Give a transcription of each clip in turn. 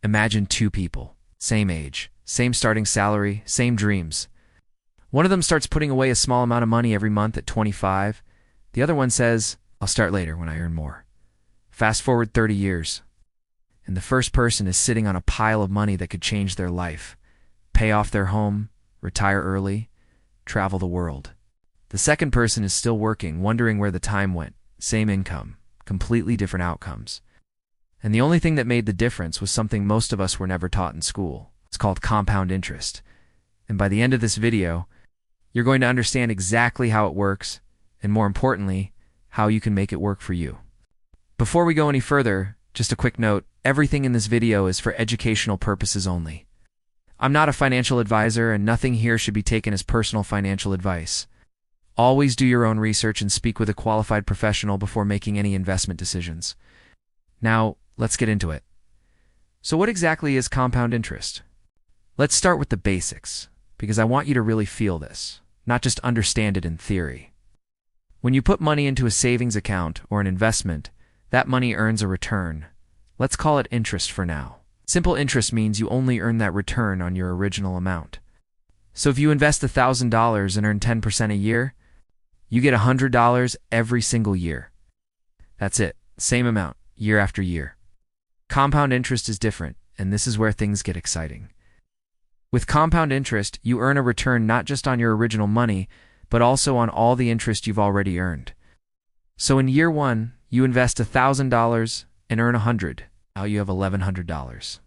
Imagine two people, same age, same starting salary, same dreams. One of them starts putting away a small amount of money every month at 25. The other one says, I'll start later when I earn more. Fast forward 30 years, and the first person is sitting on a pile of money that could change their life, pay off their home, retire early, travel the world. The second person is still working, wondering where the time went. Same income, completely different outcomes. And the only thing that made the difference was something most of us were never taught in school. It's called compound interest. And by the end of this video, you're going to understand exactly how it works, and more importantly, how you can make it work for you. Before we go any further, just a quick note, everything in this video is for educational purposes only. I'm not a financial advisor, and nothing here should be taken as personal financial advice. Always do your own research and speak with a qualified professional before making any investment decisions. Now, let's get into it. So what exactly is compound interest? Let's start with the basics, because I want you to really feel this, not just understand it in theory. When you put money into a savings account or an investment, that money earns a return. Let's call it interest for now. Simple interest means you only earn that return on your original amount. So if you invest $1,000 and earn 10% a year, you get $100 every single year. That's it, same amount, year after year. Compound interest is different, and this is where things get exciting. With compound interest, you earn a return not just on your original money, but also on all the interest you've already earned. So in year one, you invest $1,000 and earn $100. Now you have $1,100.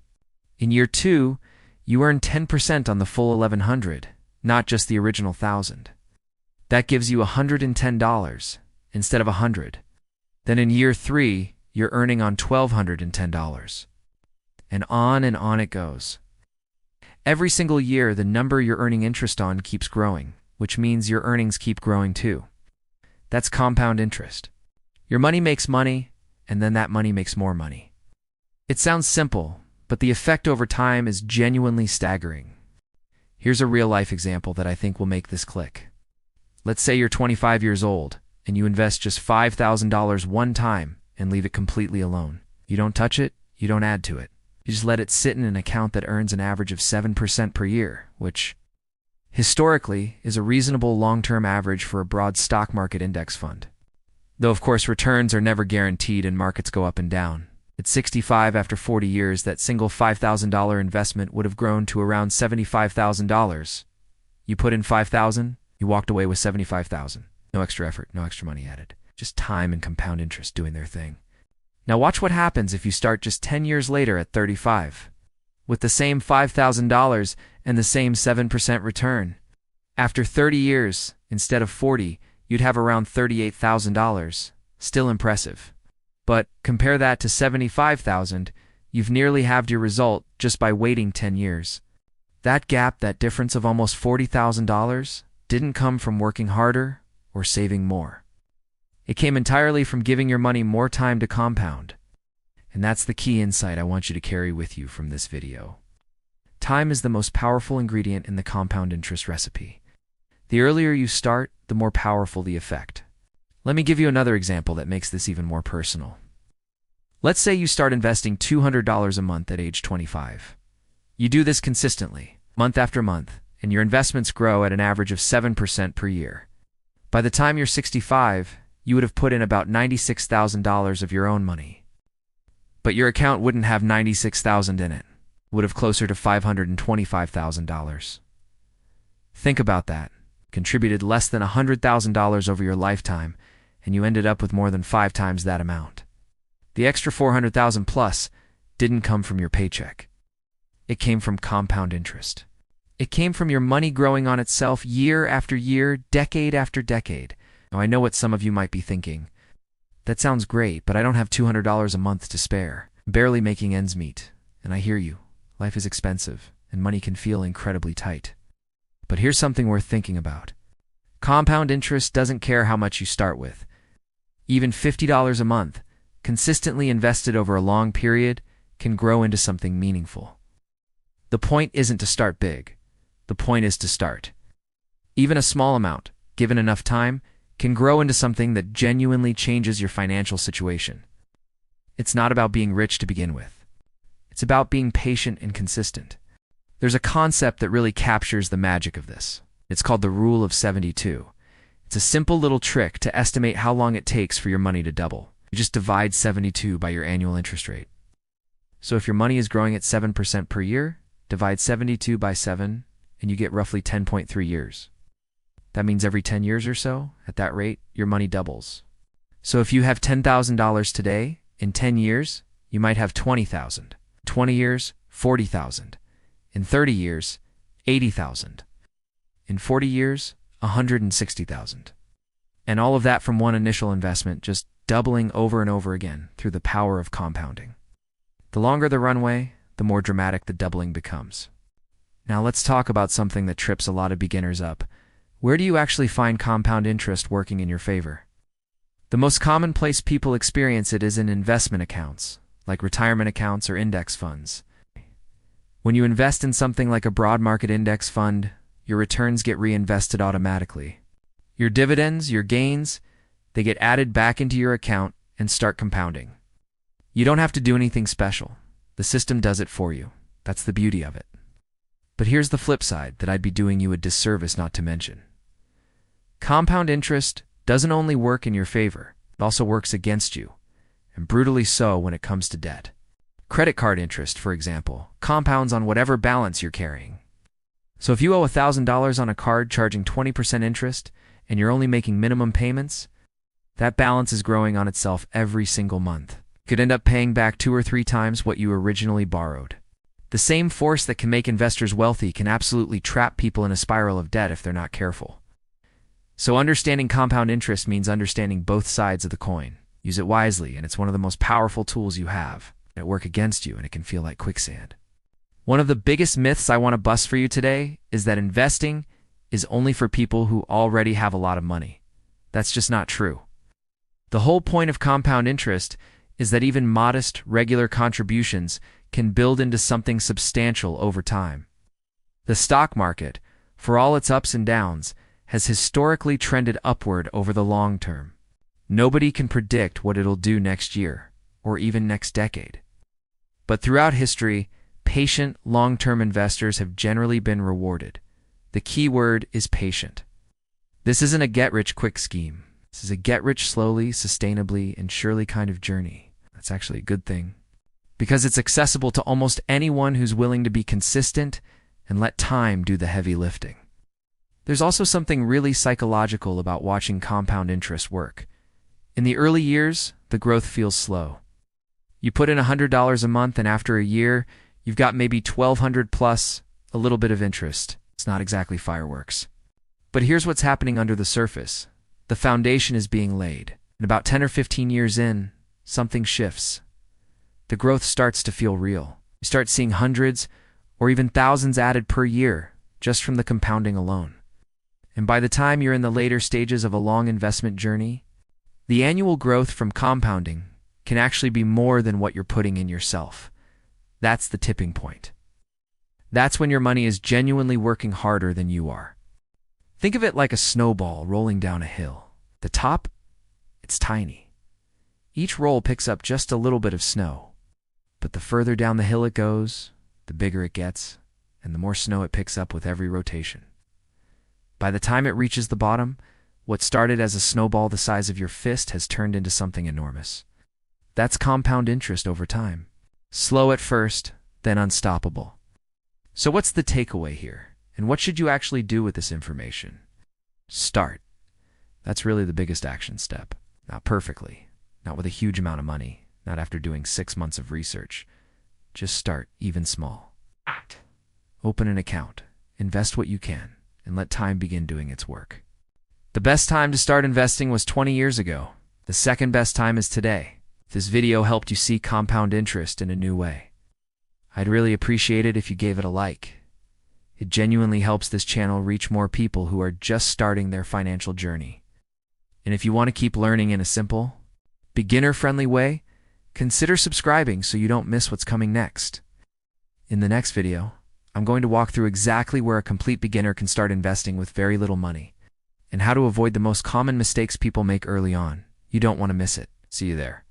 In year two, you earn 10% on the full $1,100, not just the original $1,000. That gives you $110 instead of $100. Then in year three, you're earning on $1,210. And on it goes. Every single year, the number you're earning interest on keeps growing, which means your earnings keep growing too. That's compound interest. Your money makes money, and then that money makes more money. It sounds simple, but the effect over time is genuinely staggering. Here's a real-life example that I think will make this click. Let's say you're 25 years old, and you invest just $5,000 one time and leave it completely alone. You don't touch it, you don't add to it. You just let it sit in an account that earns an average of 7% per year, which, historically, is a reasonable long-term average for a broad stock market index fund. Though, of course, returns are never guaranteed and markets go up and down. At 65 after 40 years, that single $5,000 investment would have grown to around $75,000. You put in $5,000, you walked away with $75,000. No extra effort, no extra money added. Just time and compound interest doing their thing. Now watch what happens if you start just 10 years later at 35. With the same $5,000 and the same 7% return. After 30 years, instead of 40, you'd have around $38,000. Still impressive. But compare that to $75,000, you've nearly halved your result just by waiting 10 years. That gap, that difference of almost $40,000, didn't come from working harder or saving more. It came entirely from giving your money more time to compound. And that's the key insight I want you to carry with you from this video. Time is the most powerful ingredient in the compound interest recipe. The earlier you start, the more powerful the effect. Let me give you another example that makes this even more personal. Let's say you start investing $200 a month at age 25. You do this consistently, month after month, and your investments grow at an average of 7% per year. By the time you're 65, you would have put in about $96,000 of your own money. But your account wouldn't have $96,000 in it. It would have closer to $525,000. Think about that. Contributed less than $100,000 over your lifetime, and you ended up with more than 5 times that amount. The extra $400,000 plus didn't come from your paycheck. It came from compound interest. It came from your money growing on itself year after year, decade after decade. Now, I know what some of you might be thinking. That sounds great, but I don't have $200 a month to spare. Barely making ends meet. And I hear you. Life is expensive, and money can feel incredibly tight. But here's something worth thinking about. Compound interest doesn't care how much you start with. Even $50 a month, consistently invested over a long period, can grow into something meaningful. The point isn't to start big. The point is to start. Even a small amount, given enough time, can grow into something that genuinely changes your financial situation. It's not about being rich to begin with. It's It's about being patient and consistent. There's a concept that really captures the magic of this. It's called the Rule of 72. It's a simple little trick to estimate how long it takes for your money to double. You just divide 72 by your annual interest rate. So if your money is growing at 7% per year, divide 72 by 7, and you get roughly 10.3 years. That means every 10 years or so, at that rate, your money doubles. So if you have $10,000 today, in 10 years, you might have $20,000. 20 years, $40,000. In 30 years, $80,000. In 40 years, $160,000. And all of that from one initial investment, just doubling over and over again through the power of compounding. The longer the runway, the more dramatic the doubling becomes. Now let's talk about something that trips a lot of beginners up. Where do you actually find compound interest working in your favor? The most common place people experience it is in investment accounts, like retirement accounts or index funds. When you invest in something like a broad market index fund, your returns get reinvested automatically. Your dividends, your gains, they get added back into your account and start compounding. You don't have to do anything special. The system does it for you. That's the beauty of it. But here's the flip side that I'd be doing you a disservice not to mention. Compound interest doesn't only work in your favor, it also works against you, and brutally so when it comes to debt. Credit card interest, for example, compounds on whatever balance you're carrying. So if you owe $1,000 on a card charging 20% interest, and you're only making minimum payments, that balance is growing on itself every single month. You could end up paying back 2 or 3 times what you originally borrowed. The same force that can make investors wealthy can absolutely trap people in a spiral of debt if they're not careful. So understanding compound interest means understanding both sides of the coin. Use it wisely, and it's one of the most powerful tools you have. It work against you, and it can feel like quicksand. One of the biggest myths I want to bust for you today is that investing is only for people who already have a lot of money. That's just not true. The whole point of compound interest is that even modest, regular contributions can build into something substantial over time. The stock market, for all its ups and downs, has historically trended upward over the long term. Nobody can predict what it'll do next year, or even next decade. But throughout history, patient, long-term investors have generally been rewarded. The key word is patient. This isn't a get-rich-quick scheme. This is a get-rich-slowly, sustainably, and surely kind of journey. That's actually a good thing, because it's accessible to almost anyone who's willing to be consistent and let time do the heavy lifting. There's also something really psychological about watching compound interest work. In the early years, the growth feels slow. You put in $100 a month, and after a year, you've got maybe $1,200 plus a little bit of interest. It's not exactly fireworks. But here's what's happening under the surface. The foundation is being laid. And about 10 or 15 years in, something shifts. The growth starts to feel real. You start seeing hundreds or even thousands added per year just from the compounding alone. And by the time you're in the later stages of a long investment journey, the annual growth from compounding can actually be more than what you're putting in yourself. That's the tipping point. That's when your money is genuinely working harder than you are. Think of it like a snowball rolling down a hill. The top, it's tiny. Each roll picks up just a little bit of snow. But the further down the hill it goes, the bigger it gets, and the more snow it picks up with every rotation. By the time it reaches the bottom, what started as a snowball the size of your fist has turned into something enormous. That's compound interest over time. Slow at first, then unstoppable. So what's the takeaway here? And what should you actually do with this information? Start. That's really the biggest action step. Not perfectly, not with a huge amount of money, not after doing 6 months of research. Just start, even small. Act. Open an account, invest what you can, and let time begin doing its work. The best time to start investing was 20 years ago. The second best time is today. This video helped you see compound interest in a new way. I'd really appreciate it if you gave it a like. It genuinely helps this channel reach more people who are just starting their financial journey. And if you want to keep learning in a simple, beginner-friendly way, consider subscribing so you don't miss what's coming next. In the next video, I'm going to walk through exactly where a complete beginner can start investing with very little money, and how to avoid the most common mistakes people make early on. You don't want to miss it. See you there.